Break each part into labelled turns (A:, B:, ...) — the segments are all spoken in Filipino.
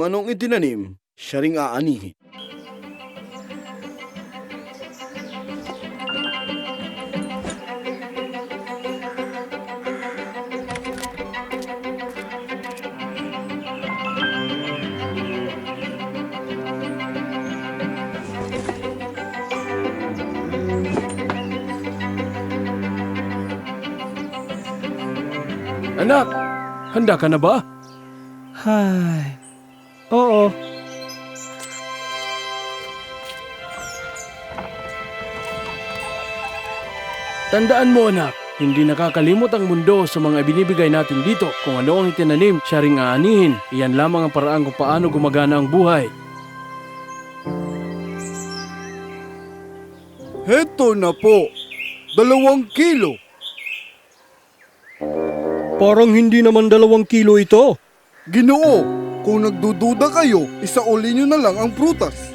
A: kung anong itinanim, siya ring aanihin.
B: Anak, handa ka na ba?
C: Hay. Oo.
B: Tandaan mo anak, hindi nakakalimot ang mundo sa mga binibigay natin dito. Kung ano ang itinanim, siya ring aanihin. Iyan lamang ang paraan kung paano gumagana ang buhay.
A: Heto na po, 2 kilo.
C: Parang hindi naman 2 kilo ito.
A: Ginoo, kung nagdududa kayo, isauli nyo na lang ang prutas.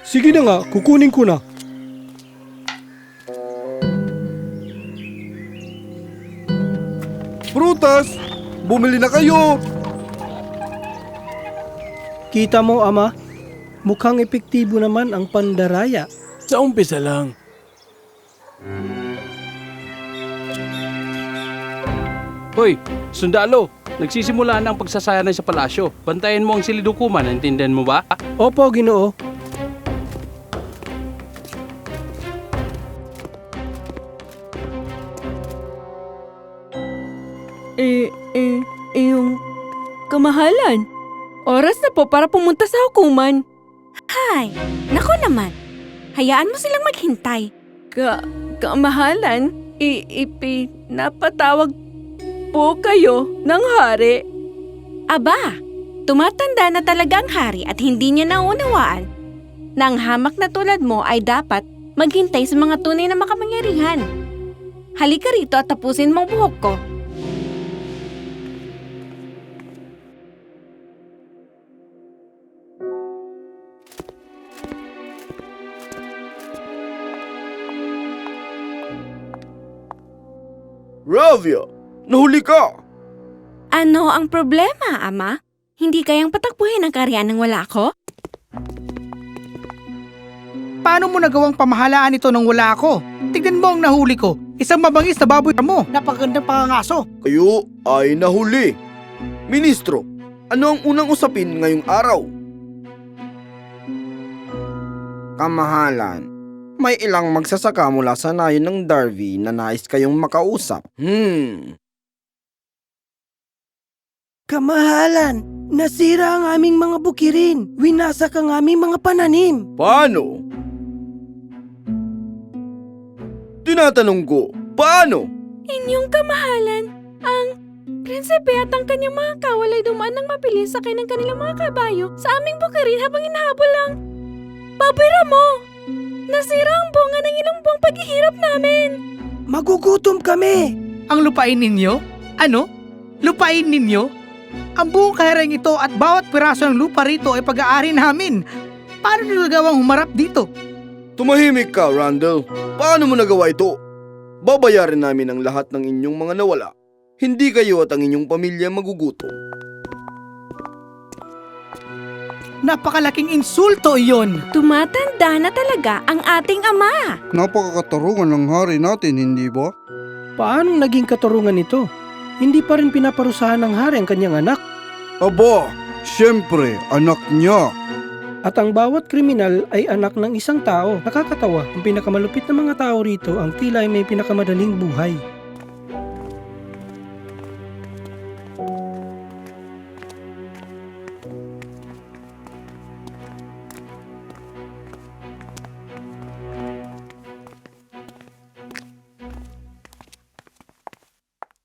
C: Sige na nga, kukunin ko na.
A: Prutas, bumili na kayo.
C: Kita mo, Ama, mukhang epektibo naman ang pandaraya.
B: Sa umpisa lang. Hoy, sundalo! Nagsisimula na ang pagsasayanay sa palasyo. Bantayan mo ang silidukuman, naintindihan mo ba?
C: Opo, Ginoo.
D: Yung kamahalan. Oras na po para pumunta sa hukuman.
E: Hay, naku naman. Hayaan mo silang maghintay.
D: Kamahalan, ipinapatawag po kayo ng hari.
E: Aba, tumatanda na talaga ang hari at hindi niya naunawaan na ang hamak na tulad mo ay dapat maghintay sa mga tunay na makapangyarihan. Halika rito at tapusin mong buhok ko.
A: Ravia, nahuli ka.
E: Ano ang problema, Ama? Hindi kayang patakbuhin ang kaharian nang wala ako?
F: Paano mo nagawang pamahalaan ito nang wala ako? Tignan mo ang nahuli ko. Isang mabangis na baboy mo. Napakagandang pangangaso.
A: Kayo ay nahuli. Ministro, ano ang unang usapin ngayong araw? Kamahalan, may ilang magsasaka mula sa nayon ng Darby na nais kayong makausap.
C: Kamahalan, nasira ang aming mga bukirin. Winasak ang aming mga pananim.
A: Paano? Tinatanong ko, paano?
E: Inyong kamahalan, ang prinsipe at ang kanyang mga kawal ay dumaan ng mabilis sakay ng kanilang mga kabayo sa aming bukirin habang inahabol ang babira mo. Nasira ang bunga ng ilang buwang paghihirap namin.
C: Magugutom kami.
F: Ang lupain ninyo? Ano? Lupain ninyo? Ang buong kahariang ito at bawat piraso ng lupa rito ay pag-aari namin. Paano nyo nagawang humarap dito?
A: Tumahimik ka, Randall. Paano mo nagawa ito? Babayarin namin ang lahat ng inyong mga nawala. Hindi kayo at ang inyong pamilya magugutom.
F: Napakalaking insulto iyon.
E: Tumatanda na talaga ang ating ama.
A: Napakakatarungan ng hari natin, hindi ba?
C: Paanong naging katurungan ito? Hindi pa rin pinaparusahan ng hari ang kanyang anak.
A: Aba, siyempre, anak niya.
C: At ang bawat kriminal ay anak ng isang tao. Nakakatawa, ang pinakamalupit na mga tao rito ang tila ay may pinakamadaling buhay.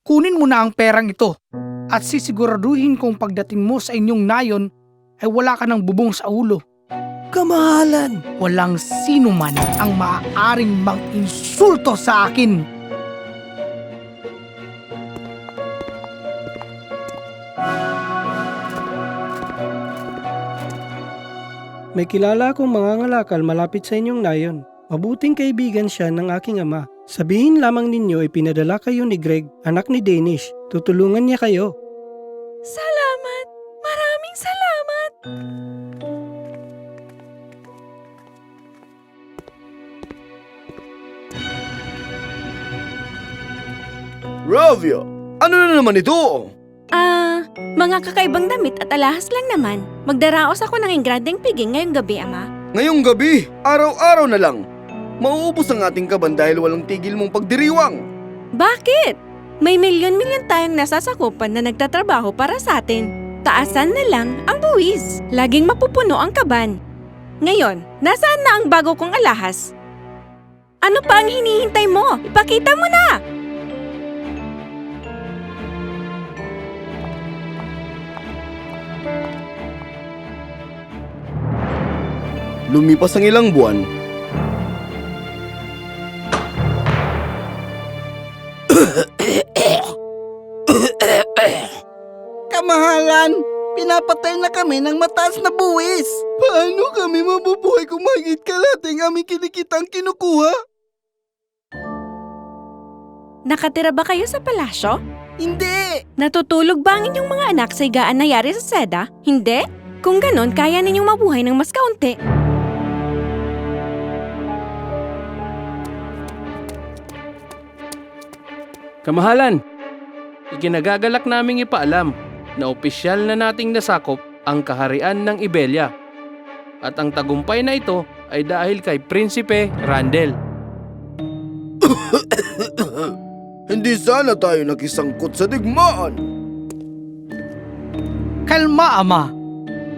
F: Kunin mo na ang perang ito at sisiguraduhin kong pagdating mo sa inyong nayon ay wala ka ng bubong sa ulo.
C: Kamahalan!
F: Walang sino man ang maaaring mang-insulto sa akin.
C: May kilala akong mangangalakal malapit sa inyong nayon. Mabuting kaibigan siya ng aking ama. Sabihin lamang ninyo ay pinadala kayo ni Greg, anak ni Danish. Tutulungan niya kayo.
E: Salamat! Maraming salamat!
A: Ravia, ano na naman ito?
E: Mga kakaibang damit at alahas lang naman. Magdaraos ako ng ingrandeng piging ngayong gabi, Ama.
A: Ngayong gabi, araw-araw na lang. Mauubos ang ating kaban dahil walang tigil mong pagdiriwang.
E: Bakit? May milyon-milyon tayong nasasakupan na nagtatrabaho para sa atin. Taasan na lang ang buwis. Laging mapupuno ang kaban. Ngayon, nasaan na ang bago kong alahas? Ano pa ang hinihintay mo? Ipakita mo na!
A: Lumipas ang ilang buwan.
G: Kamahalan, pinapatay na kami ng mataas na buwis.
A: Paano kami mabubuhay kung mahigit kalating aming kinikitang kinukuha?
E: Nakatira ba kayo sa palasyo?
G: Hindi!
E: Natutulog ba ang inyong mga anak sa higaan na yari sa seda? Hindi? Kung ganon, kaya ninyong mabuhay ng mas kaunti.
B: Kamahalan, ikinagagalak naming ipaalam na opisyal na nating nasakop ang kaharian ng Ibelia. At ang tagumpay na ito ay dahil kay Prinsipe Randel.
A: Hindi sana tayo nakisangkot sa digmaan.
F: Kalma, Ama.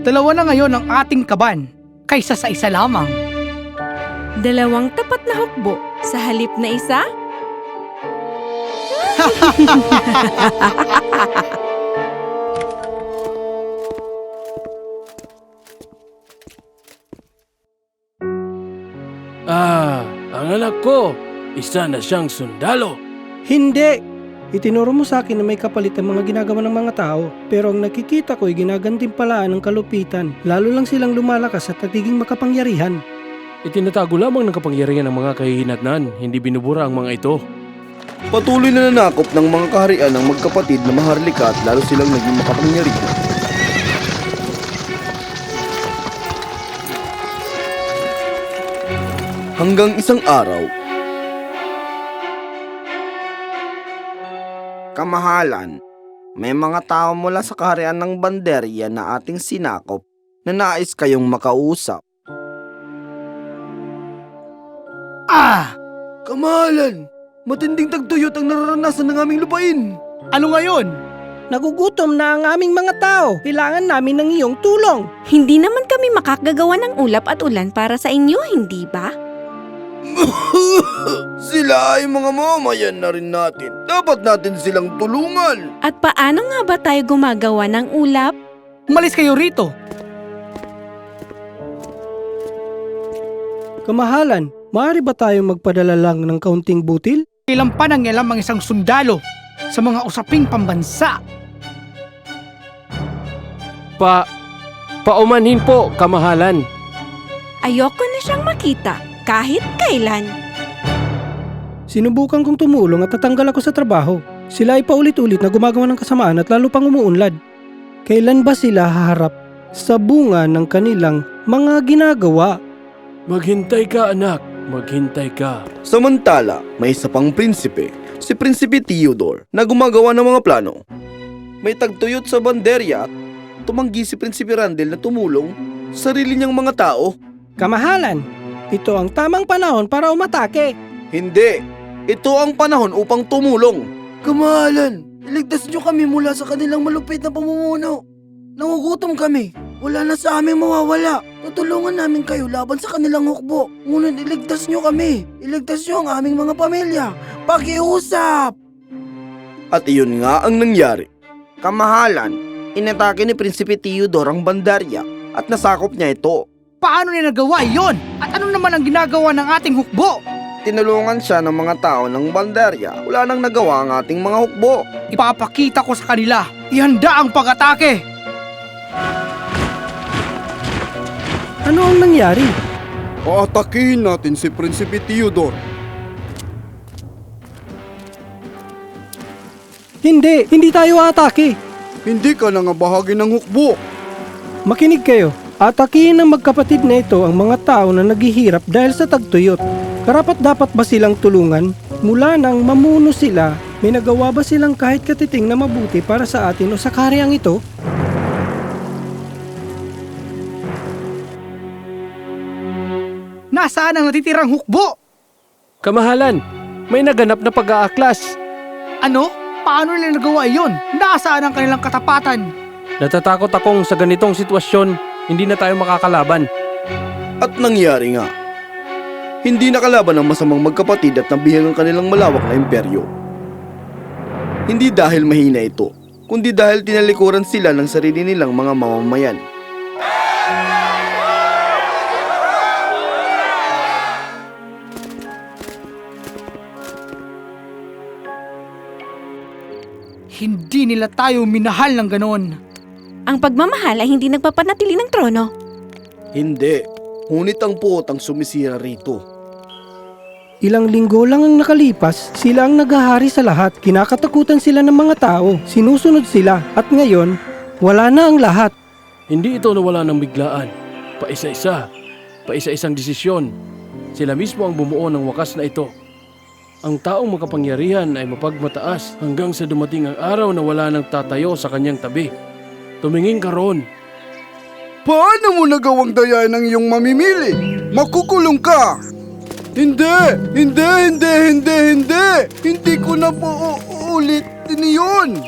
F: Dalawa na ngayon ang ating kaban kaysa sa isa lamang.
E: Dalawang tapat na hukbo sa halip na isa?
B: Ang anak ko, isa na siyang sundalo.
C: Hindi! Itinuro mo sa akin na may kapalit ang mga ginagawa ng mga tao, pero ang nakikita ko ay ginagantimpalaan ng kalupitan, lalo lang silang lumalakas at nagiging makapangyarihan.
B: Itinatago lamang ng kapangyarihan ng mga kahihinatnan, hindi binubura ang mga ito.
A: Patuloy na nanakop ng mga kaharian ng magkapatid na maharlika at lalo silang naging makapangyarihan. Hanggang isang araw,
G: Kamahalan, may mga tao mula sa kaharian ng Banderia na ating sinakop na nais kayong makausap.
A: Kamahalan, matinding tagtuyot ang nararanasan ng aming lupain.
F: Ano ngayon?
C: Nagugutom na ang aming mga tao. Kailangan namin ng iyong tulong.
E: Hindi naman kami makakagawa ng ulap at ulan para sa inyo, hindi ba?
A: Sila ay mga mamayan na rin natin. Dapat natin silang tulungan.
E: At paano nga ba tayo gumagawa ng ulap?
F: Umalis kayo rito.
C: Kamahalan, maaari ba tayong magpadala lang ng kaunting butil?
F: Ilang panangyalam ang isang sundalo sa mga usaping pambansa.
B: Paumanhin po, Kamahalan.
E: Ayoko na siyang makita kahit kailan.
C: Sinubukan kong tumulong at tatanggal ako sa trabaho. Sila ay paulit-ulit na gumagawa ng kasamaan at lalo pang umuunlad. Kailan ba sila haharap sa bunga ng kanilang mga ginagawa?
B: Maghintay ka, anak. Maghintay ka.
A: Samantala, may isa pang prinsipe, si Prinsipe Theodore, na gumagawa ng mga plano. May tagtuyot sa Banderia at tumanggi si Prinsipe Randel na tumulong sa sarili niyang mga tao.
C: Kamahalan, ito ang tamang panahon para umatake.
A: Hindi, ito ang panahon upang tumulong. Kamahalan, iligtas niyo kami mula sa kanilang malupit na pamumuno. Nangugutom kami. Wala na sa aming mawawala. Tutulungan namin kayo laban sa kanilang hukbo. Ngunit iligtas niyo kami. Iligtas niyo ang aming mga pamilya. Pakiusap! At iyon nga ang nangyari.
G: Kamahalan, inatake ni Prinsipe Theodore ang Banderia at nasakop niya ito.
F: Paano niya nagawa iyon? At ano naman ang ginagawa ng ating hukbo?
G: Tinulungan siya ng mga tao ng Banderia. Wala nang nagawa ang ating mga hukbo.
F: Ipapakita ko sa kanila. Ihanda ang pag-atake.
C: Ano ang nangyari?
A: Paatakihin natin si Prinsipe Theodore.
C: Hindi tayo atake.
A: Hindi ka na nga bahagi ng hukbo.
C: Makinig kayo. Atakihin ng magkapatid na ito ang mga tao na naghihirap dahil sa tagtuyot. Karapat-dapat ba silang tulungan? Mula nang mamuno sila, may nagawa ba silang kahit katiting na mabuti para sa atin o sa karyang ito?
F: Nasaan ang natitirang hukbo?
B: Kamahalan, may naganap na pag-aaklas.
F: Ano? Paano nila nagawa iyon? Nasaan ang kanilang katapatan?
B: Natatakot akong sa ganitong sitwasyon, hindi na tayo makakalaban.
A: At nangyari nga. Hindi nakalaban ang masamang magkapatid at nabihan ang kanilang malawak na imperyo. Hindi dahil mahina ito, kundi dahil tinalikuran sila ng sarili nilang mga mamamayan.
F: Hindi nila tayo minahal ng ganon.
E: Ang pagmamahal ay hindi nagpapanatili ng trono.
A: Hindi, ngunit ang puot ang sumisira rito.
C: Ilang linggo lang ang nakalipas, sila ang naghahari sa lahat. Kinakatakutan sila ng mga tao, sinusunod sila, at ngayon, wala na ang lahat.
B: Hindi ito nawala ng biglaan. Paisa-isa, paisa-isang desisyon. Sila mismo ang bumuo ng wakas na ito. Ang taong makapangyarihan ay mapagmataas hanggang sa dumating ang araw na wala nang tatayo sa kanyang tabi. Tumingin ka roon.
A: Paano mo nagawang dayain ang iyong mamimili? Makukulong ka! Hindi ko na po uulitin yun!